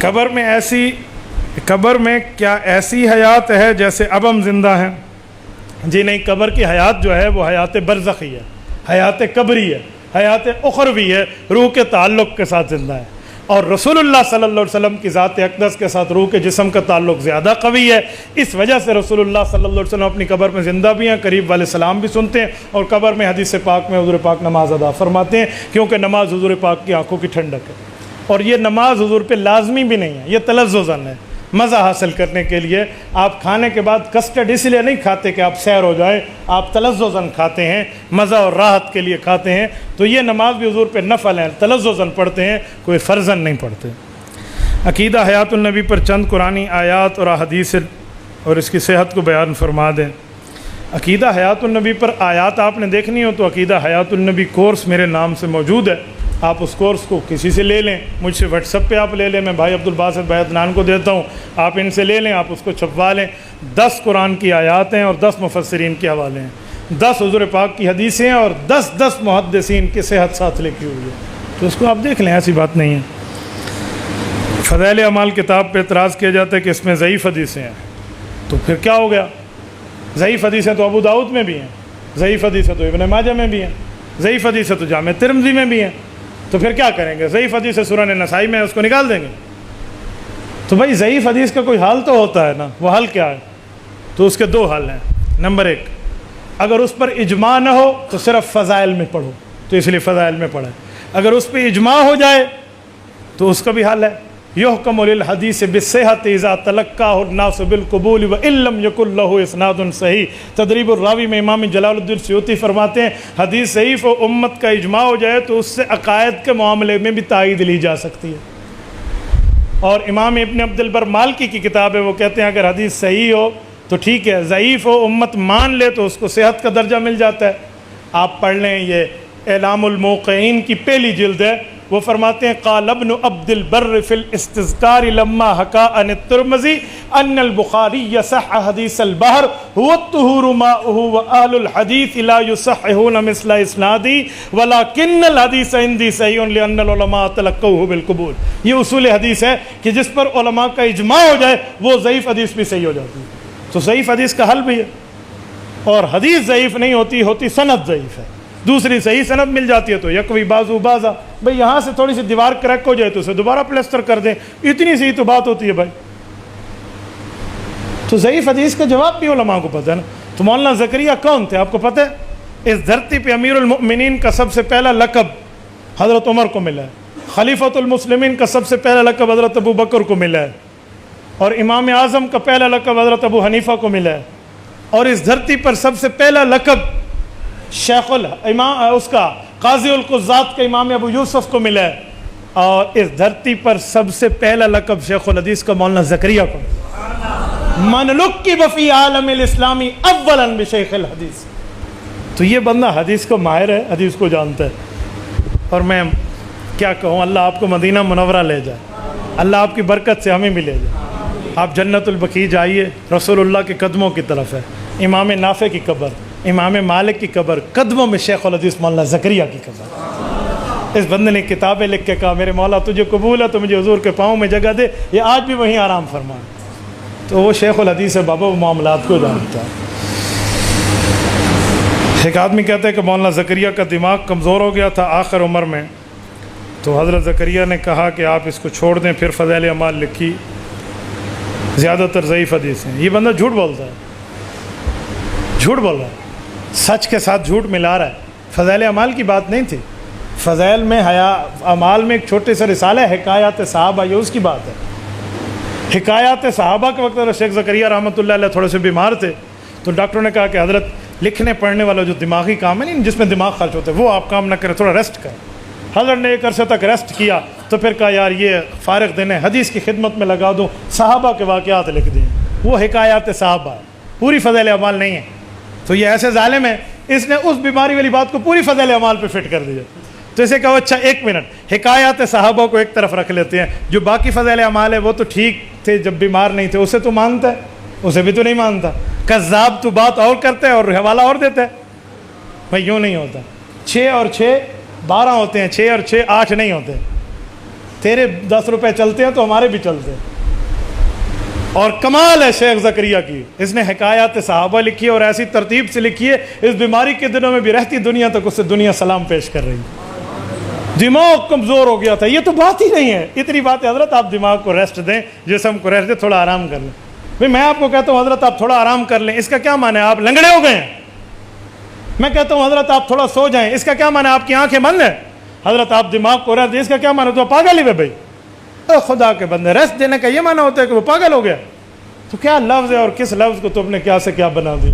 قبر میں کیا ایسی حیات ہے جیسے اب ہم زندہ ہیں؟ جی نہیں، قبر کی حیات جو ہے وہ حیات برزخی ہے، حیات قبری ہے، حیات اخروی ہے، روح کے تعلق کے ساتھ زندہ ہے۔ اور رسول اللہ صلی اللہ علیہ وسلم کی ذات اقدس کے ساتھ روح کے جسم کا تعلق زیادہ قوی ہے، اس وجہ سے رسول اللہ صلی اللہ علیہ وسلم اپنی قبر میں زندہ بھی ہیں، قریب والے سلام بھی سنتے ہیں، اور قبر میں حدیث پاک میں حضور پاک نماز ادا فرماتے ہیں، کیونکہ نماز حضور پاک کی آنکھوں کی ٹھنڈک ہے۔ اور یہ نماز حضور پہ لازمی بھی نہیں ہے، یہ تلذذاً ہے، مزہ حاصل کرنے کے لیے۔ آپ کھانے کے بعد کسٹرڈ اس لیے نہیں کھاتے کہ آپ سیر ہو جائے، آپ تلذذاً کھاتے ہیں، مزہ اور راحت کے لیے کھاتے ہیں۔ تو یہ نماز بھی حضور پہ نفل ہے، تلذذاً پڑھتے ہیں، کوئی فرضاً نہیں پڑھتے۔ عقیدہ حیات النبی پر چند قرآنی آیات اور احادیث اور اس کی صحت کو بیان فرما دیں۔ عقیدہ حیات النبی پر آیات آپ نے دیکھنی ہو تو عقیدہ حیات النبی کورس میرے نام سے موجود ہے، آپ اس کورس کو کسی سے لے لیں، مجھ سے واٹس ایپ پہ آپ لے لیں، میں بھائی عبدالباسط بھائی عدنان کو دیتا ہوں، آپ ان سے لے لیں، آپ اس کو چھپوا لیں۔ 10 قرآن کی آیات ہیں اور 10 مفسرین کے حوالے ہیں، 10 حضور پاک کی حدیثیں ہیں اور 10 محدثین کی صحت ساتھ لکھی ہوئی ہے، تو اس کو آپ دیکھ لیں، ایسی بات نہیں ہے۔ فضائل اعمال کتاب پہ اعتراض کیا جاتا ہے کہ اس میں ضعیف حدیثیں ہیں، تو پھر کیا ہو گیا؟ ضعیف حدیثیں تو ابو داؤد میں بھی ہیں، ضعیف حدیثیں تو ابن ماجہ میں بھی ہیں، ضعیف حدیثیں تو جامع ترمذی میں بھی ہیں، تو پھر کیا کریں گے؟ ضعیف حدیث سنن نسائی میں اس کو نکال دیں گے؟ تو بھائی ضعیف حدیث کا کوئی حال تو ہوتا ہے نا، وہ حل کیا ہے؟ تو اس کے 2 حل ہیں۔ نمبر 1، اگر اس پر اجماع نہ ہو تو صرف فضائل میں پڑھو، تو اس لیے فضائل میں پڑھیں۔ اگر اس پہ اجماع ہو جائے تو اس کا بھی حل ہے، یحکم للحدیث بالصحۃ اذا تلقاہ الناس بالقبول وان لم یکن لہ اسناد صحیح۔ تدریب الراوی میں امام جلال الدین سیوطی فرماتے ہیں حدیث ضعیف و امت کا اجماع ہو جائے تو اس سے عقائد کے معاملے میں بھی تائید لی جا سکتی ہے۔ اور امام ابن عبد البر مالکی کی کتاب ہے، وہ کہتے ہیں اگر حدیث صحیح ہو تو ٹھیک ہے، ضعیف و امت مان لے تو اس کو صحت کا درجہ مل جاتا ہے۔ آپ پڑھ لیں، یہ اعلام الموقعین کی پہلی جلد ہے، وہ فرماتے ہیں قال ابن عبد البر فی الاستذکار لما حکا عن الترمذی ان البخاری صح حدیث البحر هو الطہور ماؤہ واہل الحدیث لا یصححون مثل اسنادی ولکن الحدیث عندی صحیح لان العلماء تلقوہ بالقبول۔ یہ اصول حدیث ہے کہ جس پر علماء کا اجماع ہو جائے وہ ضعیف حدیث بھی صحیح ہو جاتی ہے۔ تو ضعیف حدیث کا حل بھی ہے، اور حدیث ضعیف نہیں ہوتی سند ضعیف ہے، دوسری صحیح سند مل جاتی ہے تو یکوی بازو بازا، بھئی یہاں سے تھوڑی سی دیوار کریک ہو جائے تو اسے دوبارہ پلسٹر کر دیں، اتنی سی تو بات ہوتی ہے بھائی۔ تو ضعیف حدیث کا جواب بھی علماء کو پتہ ہے نا۔ تو مولانا زکریا کون تھے آپ کو پتہ ہے؟ اس دھرتی پہ امیر المؤمنین کا سب سے پہلا لقب حضرت عمر کو ملا ہے، خلیفۃ المسلمین کا سب سے پہلا لقب حضرت ابو بکر کو ملا ہے، اور امام اعظم کا پہلا لقب حضرت ابو حنیفہ کو ملا ہے، اور اس دھرتی پر سب سے پہلا لقب شیخ اس کا قاضی القضات کے امام ابو یوسف کو ملا ہے، اور اس دھرتی پر سب سے پہلا لقب شیخ الحدیث کا مولانا زکریا کو من لقب فی عالم الاسلامی اولا بشیخ الحدیث۔ تو یہ بندہ حدیث کو ماہر ہے، حدیث کو جانتا ہے، اور میں کیا کہوں، اللہ آپ کو مدینہ منورہ لے جائے، اللہ آپ کی برکت سے ہمیں بھی لے جائے۔ آپ جنت البقیع جائیے، رسول اللہ کے قدموں کی طرف ہے، امام نافع کی قبر، امام مالک کی قبر، قدموں میں شیخ الحدیث مولانا زکریا کی قبر۔ اس بندے نے کتابیں لکھ کے کہا میرے مولا تجھے قبول ہے تو مجھے حضور کے پاؤں میں جگہ دے، یہ آج بھی وہیں آرام فرما۔ تو وہ شیخ الحدیث ہے بابا، وہ معاملات کو جانتا ہے۔ ایک آدمی کہتا ہے کہ مولانا زکریا کا دماغ کمزور ہو گیا تھا آخر عمر میں، تو حضرت زکریا نے کہا کہ آپ اس کو چھوڑ دیں، پھر فضائل اعمال لکھی، زیادہ تر ضعیف حدیث ہیں۔ یہ بندہ جھوٹ بولتا ہے، جھوٹ بول رہا ہے، سچ کے ساتھ جھوٹ ملا رہا ہے۔ فضائل اعمال کی بات نہیں تھی، فضائل میں اعمال میں ایک چھوٹے سے رسالہ ہے حکایات صحابہ، یہ اس کی بات ہے۔ حکایات صحابہ کے وقت شیخ زکریا رحمۃ اللہ علیہ تھوڑے سے بیمار تھے، تو ڈاکٹروں نے کہا کہ حضرت لکھنے پڑھنے والا جو دماغی کام ہے نہیں جس میں دماغ خرچ ہوتا ہے وہ آپ کام نہ کریں، تھوڑا ریسٹ کریں۔ حضرت نے ایک عرصے تک ریسٹ کیا تو پھر کہا یار یہ فارغ دن ہے، حدیث کی خدمت میں لگا دوں، صحابہ کے واقعات لکھ دیں، وہ حکایات صحابہ ہے، پوری فضائل اعمال نہیں ہے۔ تو یہ ایسے ظالم ہے، اس نے اس بیماری والی بات کو پوری فضائل اعمال پہ فٹ کر دیا۔ تو اسے کہو اچھا ایک منٹ، حکایات صحابہ کو ایک طرف رکھ لیتے ہیں، جو باقی فضائل اعمال ہے وہ تو ٹھیک تھے جب بیمار نہیں تھے، اسے تو مانتا ہے، اسے بھی تو نہیں مانتا۔ کذاب تو بات اور کرتا ہے اور حوالہ اور دیتا ہے، بھائی یوں نہیں ہوتا۔ 6 اور 6 12 ہوتے ہیں، 6 اور 6 8 نہیں ہوتے، تیرے 10 روپے چلتے ہیں تو ہمارے بھی چلتے ہیں. اور کمال ہے شیخ زکریا کی, اس نے حکایات صحابہ لکھی اور ایسی ترتیب سے لکھی ہے, اس بیماری کے دنوں میں بھی رہتی دنیا تک اس سے دنیا سلام پیش کر رہی. دماغ کمزور ہو گیا تھا, یہ تو بات ہی نہیں ہے. اتنی بات ہے حضرت, آپ دماغ کو ریسٹ دیں, جسم کو ریسٹ دیں, تھوڑا آرام کر لیں. بھئی میں آپ کو کہتا ہوں حضرت آپ تھوڑا آرام کر لیں, اس کا کیا معنی ہے آپ لنگڑے ہو گئے ہیں؟ میں کہتا ہوں حضرت آپ تھوڑا سو جائیں, اس کا کیا معنی ہے آپ کی آنکھیں بند ہیں؟ حضرت آپ دماغ کو ریسٹ دیں, اس کا کیا معنی ہے تو پاگل ہی ہے بھائی. خدا کے بندے, ریسٹ دینے کا یہ معنی ہوتا ہے کہ وہ پاگل ہو گیا؟ تو کیا لفظ ہے اور کس لفظ کو تم نے کیا سے کیا بنا دیا.